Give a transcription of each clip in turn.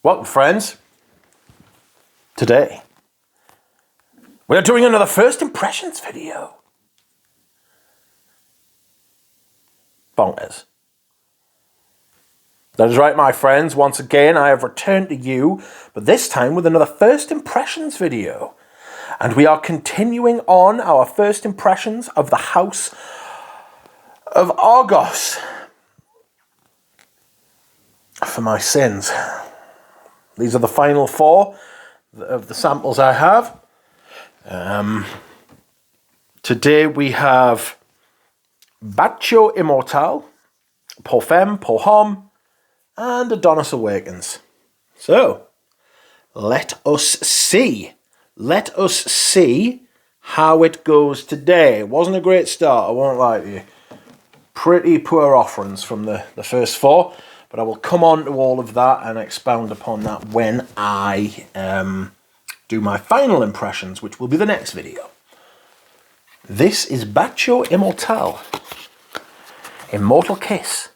Welcome, friends. Today, we are doing another first impressions video. Bonkers. That is right, my friends. Once again, I have returned to you, but this time with another first impressions video. And we are continuing on our first impressions of the House of Argos. For my sins. These are the final four of the samples I have. Today we have Bacio Immortale, Po Femme, Po Homme, and Adonis Awakens. So, let us see. Let us see how it goes today. It wasn't a great start, I won't lie to you. Pretty poor offerings from the first four. But I will come on to all of that and expound upon that when I do my final impressions, which will be the next video. This is Bacio Immortale. Immortal Kiss.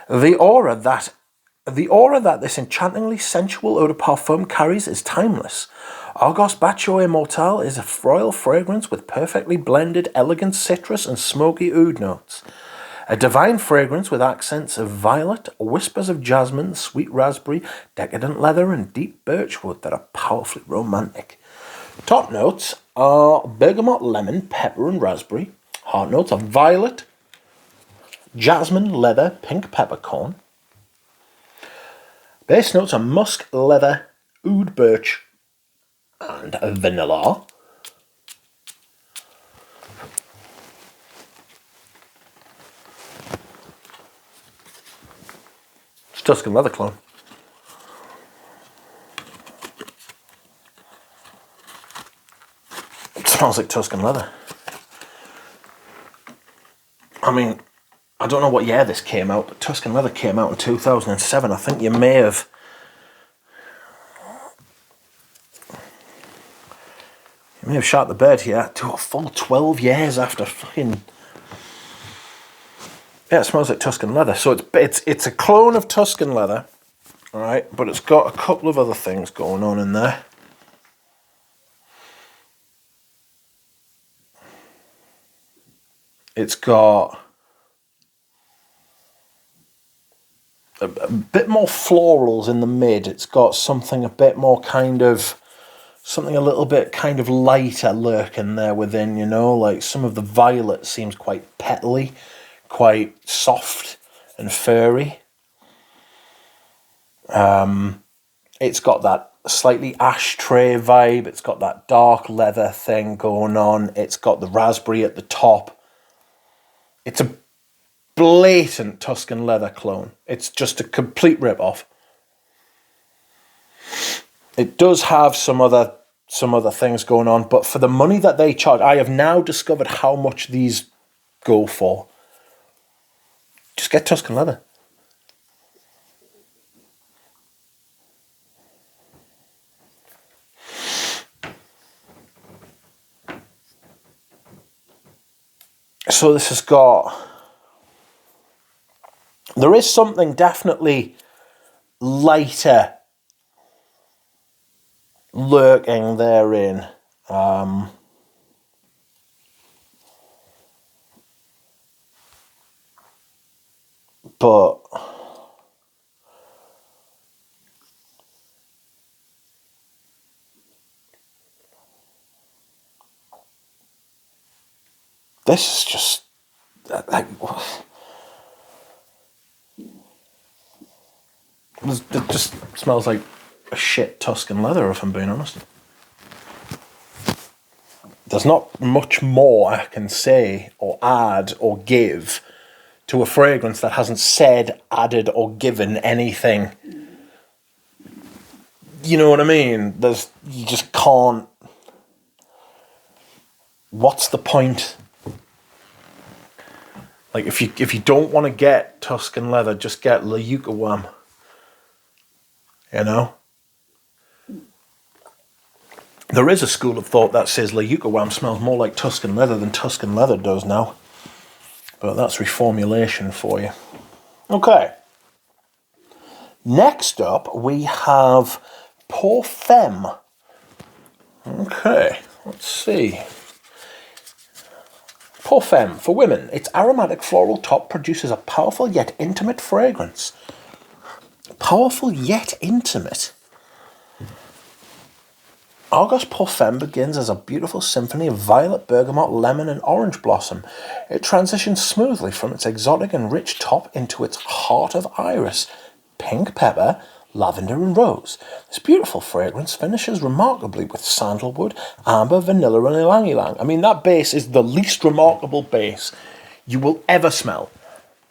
The aura that this enchantingly sensual eau de parfum carries is timeless. Argos Bacio Immortale is a royal fragrance with perfectly blended, elegant citrus and smoky oud notes. A divine fragrance with accents of violet, whispers of jasmine, sweet raspberry, decadent leather, and deep birchwood that are powerfully romantic. Top notes are bergamot, lemon, pepper, and raspberry. Heart notes are violet, jasmine, leather, pink peppercorn. Base notes are musk, leather, oud birch, and vanilla. Tuscan leather clone. It smells like Tuscan leather. I mean, I don't know what year this came out, but Tuscan leather came out in 2007. I think you may have shot the bed here to a full 12 years after fucking. Yeah, it smells like Tuscan leather. So it's a clone of Tuscan leather, all right? But it's got a couple of other things going on in there. It's got a bit more florals in the mid. It's got something a bit more something a little bit kind of lighter lurking there within, you know? Like some of the violet seems quite petally. Quite soft and furry. It's got that slightly ashtray vibe. It's got that dark leather thing going on. It's got the raspberry at the top. It's a blatant Tuscan leather clone. It's just a complete rip-off. It does have some other things going on, but for the money that they charge, I have now discovered how much these go for. Just get Tuscan leather. So this has got... There is something definitely lighter lurking therein. But this is just like it just smells like a shit Tuscan leather, if I'm being honest. There's not much more I can say or add or give to a fragrance that hasn't said, added, or given anything. You know what I mean? You just can't. What's the point? Like if you don't want to get Tuscan leather, just get La Yucawam. You know? There is a school of thought that says La Yucawam smells more like Tuscan leather than Tuscan leather does now. But that's reformulation for you. Okay. Next up, we have Po Femme. Okay, let's see. Po Femme, for women, its aromatic floral top produces a powerful yet intimate fragrance. Powerful yet intimate. Argos Po Femme begins as a beautiful symphony of violet, bergamot, lemon and orange blossom. It transitions smoothly from its exotic and rich top into its heart of iris, pink pepper, lavender and rose. This beautiful fragrance finishes remarkably with sandalwood, amber, vanilla and ylang-ylang. I mean, that base is the least remarkable base you will ever smell.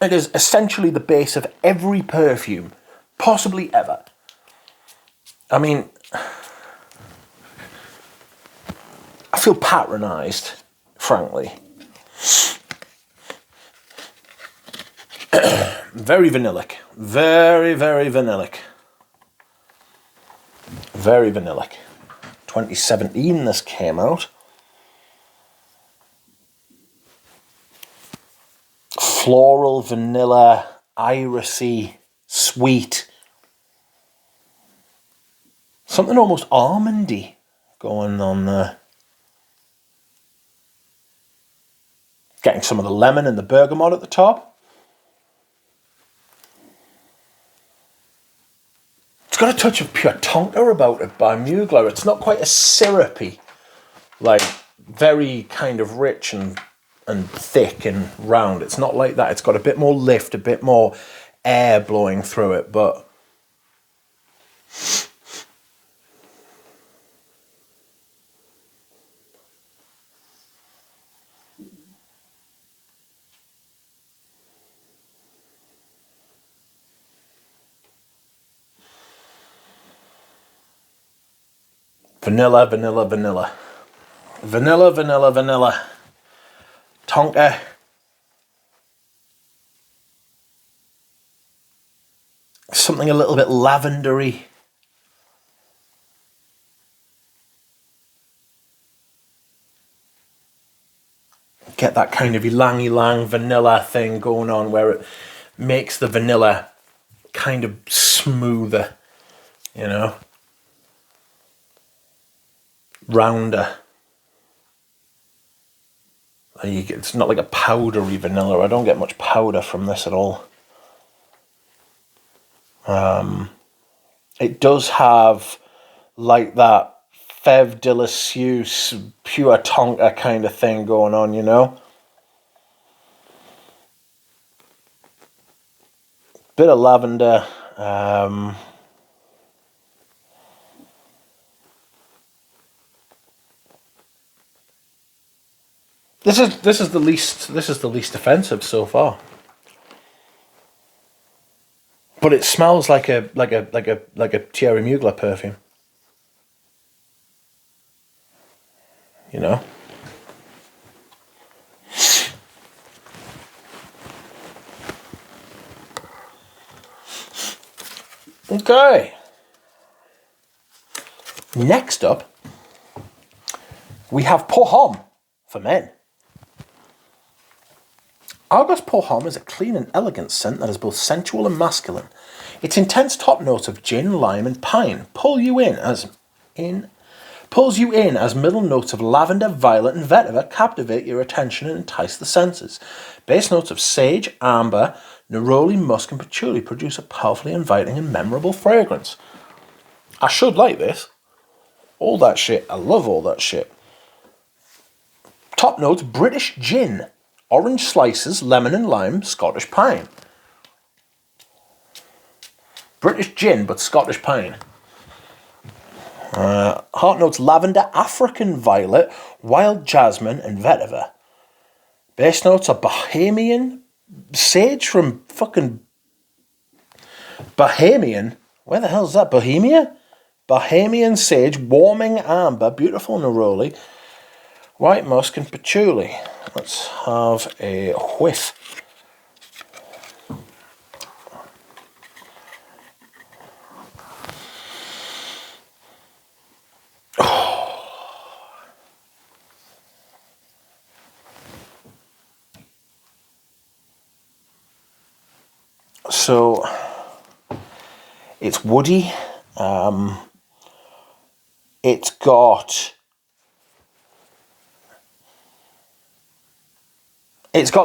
It is essentially the base of every perfume, possibly ever. I mean, I feel patronised, frankly. Very vanillic. Very, very vanillic. Very vanillic. 2017 this came out. Floral, vanilla, irisy, sweet. Something almost almondy going on there. Getting some of the lemon and the bergamot at the top. It's got a touch of pure tonka about it by Mugler. It's not quite as syrupy, like very kind of rich and thick and round. It's not like that. It's got a bit more lift, a bit more air blowing through it, but vanilla, vanilla, vanilla. Vanilla, vanilla, vanilla. Tonka. Something a little bit lavendery. Get that kind of ylang-ylang vanilla thing going on where it makes the vanilla kind of smoother, you know, rounder. It's not like a powdery vanilla. I don't get much powder from this at all. It does have like that Fève de la Suisse, pure tonka kind of thing going on, you know? Bit of lavender. This is the least offensive so far. But it smells like a Thierry Mugler perfume. You know? Okay. Next up, we have Po Homme for men. Argos Po Homme is a clean and elegant scent that is both sensual and masculine. Its intense top notes of gin, lime, and pine pulls you in as middle notes of lavender, violet, and vetiver captivate your attention and entice the senses. Base notes of sage, amber, neroli, musk, and patchouli produce a powerfully inviting and memorable fragrance. I should like this. All that shit. I love all that shit. Top notes, British gin, orange slices, lemon and lime, Scottish pine. British gin, but Scottish pine. Heart notes, lavender, African violet, wild jasmine, and vetiver. Base notes are Bohemian, sage from fucking Bohemian. Where the hell is that? Bohemia? Bohemian sage, warming amber, beautiful neroli, white musk, and patchouli. Let's have a whiff. So, It's woody. It's got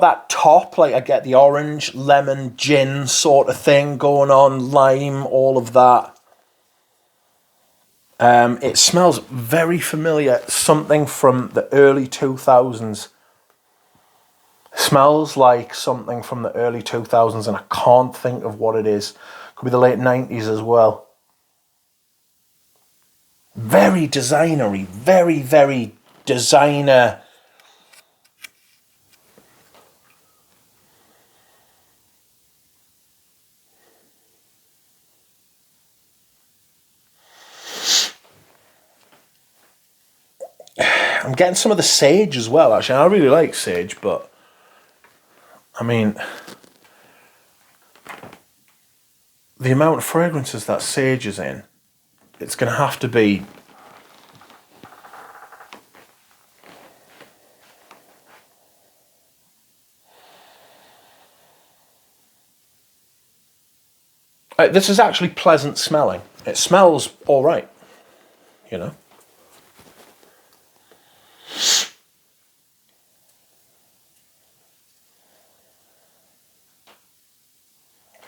that top, like I get the orange, lemon, gin sort of thing going on, lime, all of that. It smells very familiar, something from the early 2000s. Smells like something from the early 2000s, and I can't think of what it is. Could be the late 90s as well. Very designery, very, very designer. I'm getting some of the sage as well, actually. I really like sage, but I mean, the amount of fragrances that sage is in, it's going to have to be this is actually pleasant smelling. It smells all right, you know.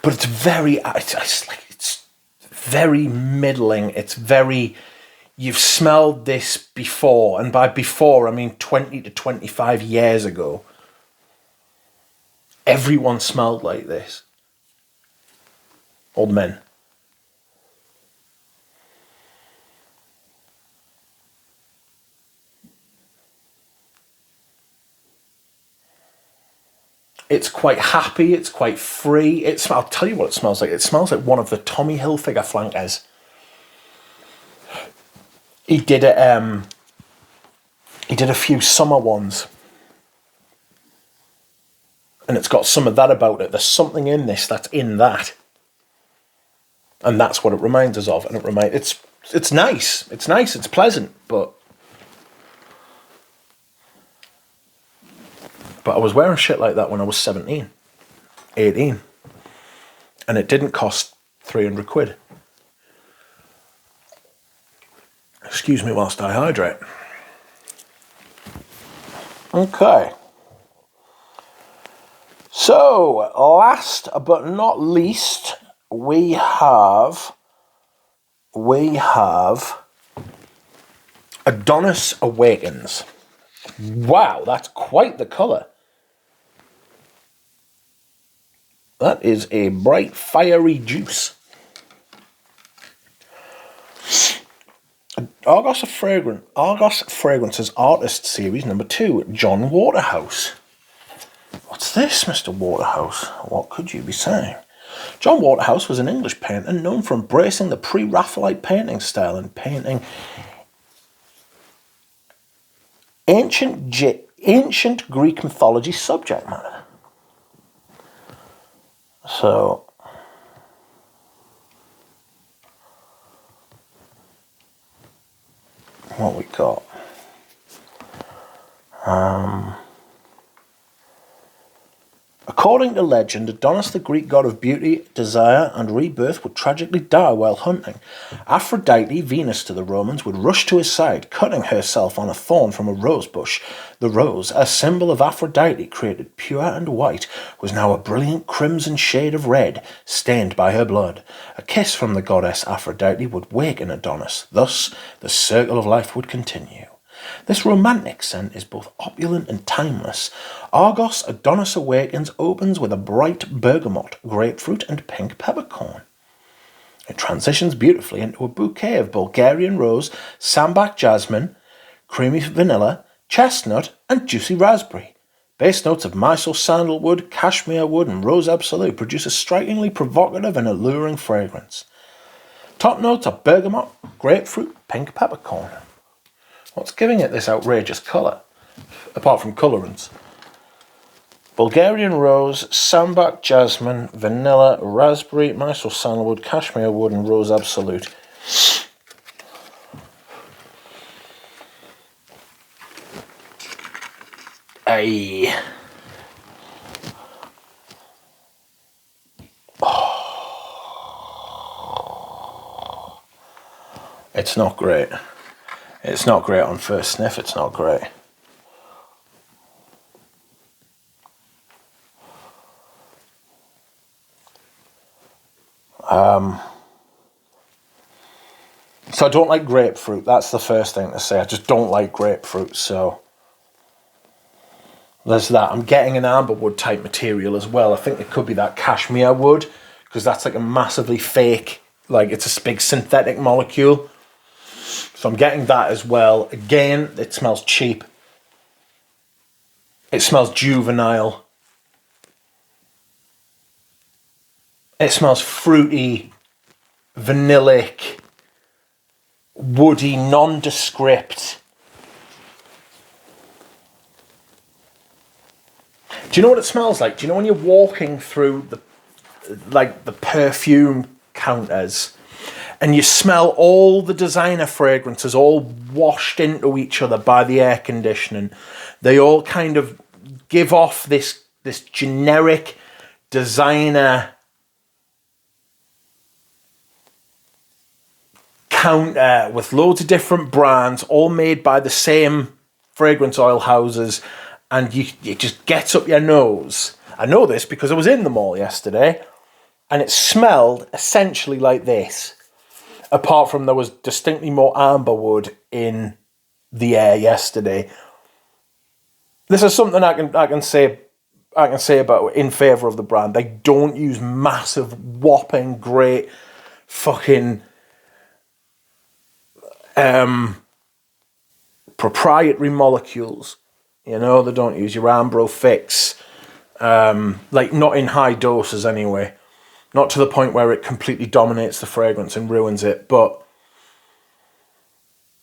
But it's very, it's very middling. It's very, you've smelled this before, and by before I mean 20 to 25 years ago. Everyone smelled like this. Old men. It's quite happy, it's quite free. I'll tell you what it smells like. It smells like one of the Tommy Hilfiger flankers. He did a few summer ones. And it's got some of that about it. There's something in this that's in that. And that's what it reminds us of. And it's nice. It's nice, it's pleasant, but I was wearing shit like that when I was 17, 18. And it didn't cost 300 quid. Excuse me whilst I hydrate. Okay. So, last but not least, we have Adonis Awakens. Wow, that's quite the colour. That is a bright, fiery juice. Argos Fragrances Artist Series number 2, John Waterhouse. What's this, Mr. Waterhouse? What could you be saying? John Waterhouse was an English painter known for embracing the pre-Raphaelite painting style and painting ancient Greek mythology subject matter. So, what we got? According to legend, Adonis, the Greek god of beauty, desire, and rebirth, would tragically die while hunting. Aphrodite, Venus to the Romans, would rush to his side, cutting herself on a thorn from a rose bush. The rose, a symbol of Aphrodite, created pure and white, was now a brilliant crimson shade of red, stained by her blood. A kiss from the goddess Aphrodite would waken Adonis. Thus, the circle of life would continue. This romantic scent is both opulent and timeless. Argos Adonis Awakens opens with a bright bergamot, grapefruit, and pink peppercorn. It transitions beautifully into a bouquet of Bulgarian rose, sambac jasmine, creamy vanilla, chestnut, and juicy raspberry. Base notes of Mysore sandalwood, cashmere wood, and rose absolute produce a strikingly provocative and alluring fragrance. Top notes are bergamot, grapefruit, pink peppercorn. What's giving it this outrageous colour, apart from colourants? Bulgarian rose, sambac jasmine, vanilla, raspberry, Mysore sandalwood, cashmere wood, and rose absolute. Aye. Oh. It's not great. It's not great on first sniff, it's not great. So I don't like grapefruit. That's the first thing to say. I just don't like grapefruit, so there's that. I'm getting an amberwood type material as well. I think it could be that cashmere wood, because that's like a massively fake, like it's a big synthetic molecule. So I'm getting that as well. Again, it smells cheap. It smells juvenile. It smells fruity, vanillic, woody, nondescript. Do you know what it smells like? Do you know when you're walking through the perfume counters and you smell all the designer fragrances all washed into each other by the air conditioning? They all kind of give off this generic designer counter with loads of different brands, all made by the same fragrance oil houses, and it just gets up your nose. I know this because I was in the mall yesterday, and it smelled essentially like this, apart from there was distinctly more amberwood in the air yesterday. This is something I can say about in favour of the brand. They don't use massive, whopping, great, fucking proprietary molecules. You know, they don't use your Ambro fix, like not in high doses anyway. Not to the point where it completely dominates the fragrance and ruins it, but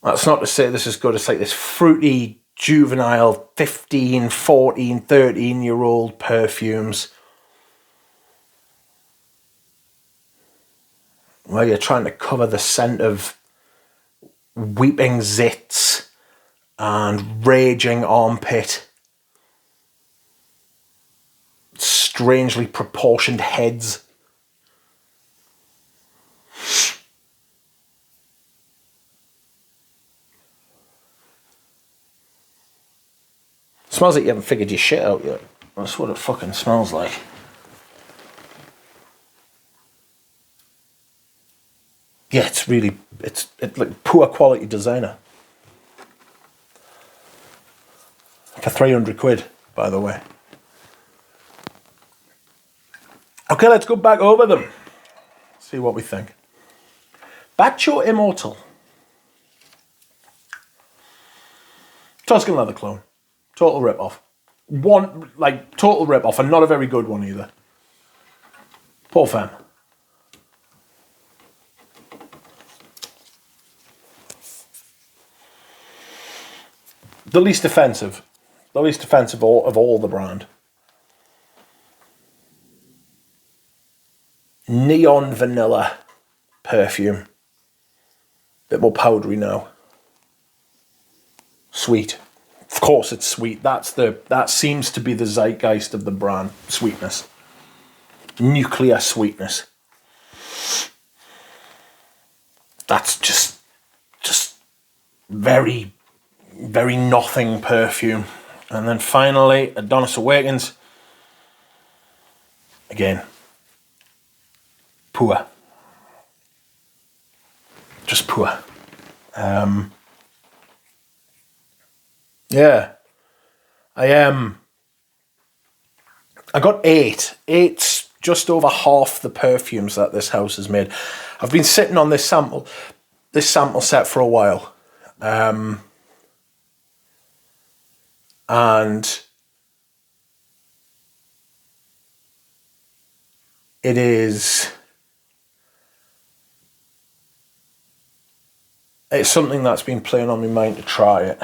that's not to say this is good. It's like this fruity, juvenile 15, 14, 13-year-old perfumes where you're trying to cover the scent of weeping zits and raging armpit, strangely proportioned heads. Smells like you haven't figured your shit out yet. That's what it fucking smells like. Yeah, it's like poor quality designer. For 300 quid, by the way. Okay, let's go back over them. See what we think. Bacio Immortale. Tuscan leather clone. Total rip-off. Total rip-off, and not a very good one either. Po Femme. The least offensive. The least offensive of all the brand. Neon vanilla perfume. Bit more powdery now. Sweet. Of course it's sweet. That seems to be the zeitgeist of the brand. Sweetness. Nuclear sweetness. That's just very, very nothing perfume. And then finally, Adonis Awakens. Again. Poor. Just poor. Yeah. I got 8. 8's just over half the perfumes that this house has made. I've been sitting on this sample set for a while. And it's something that's been playing on my mind to try it.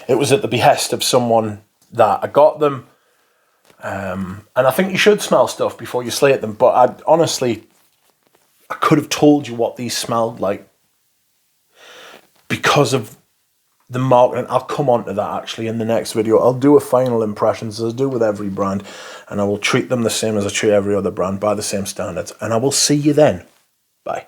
It was at the behest of someone that I got them. And I think you should smell stuff before you slate them. But I could have told you what these smelled like because of the marketing. I'll come on to that actually in the next video. I'll do a final impressions as I do with every brand. And I will treat them the same as I treat every other brand by the same standards. And I will see you then. Bye.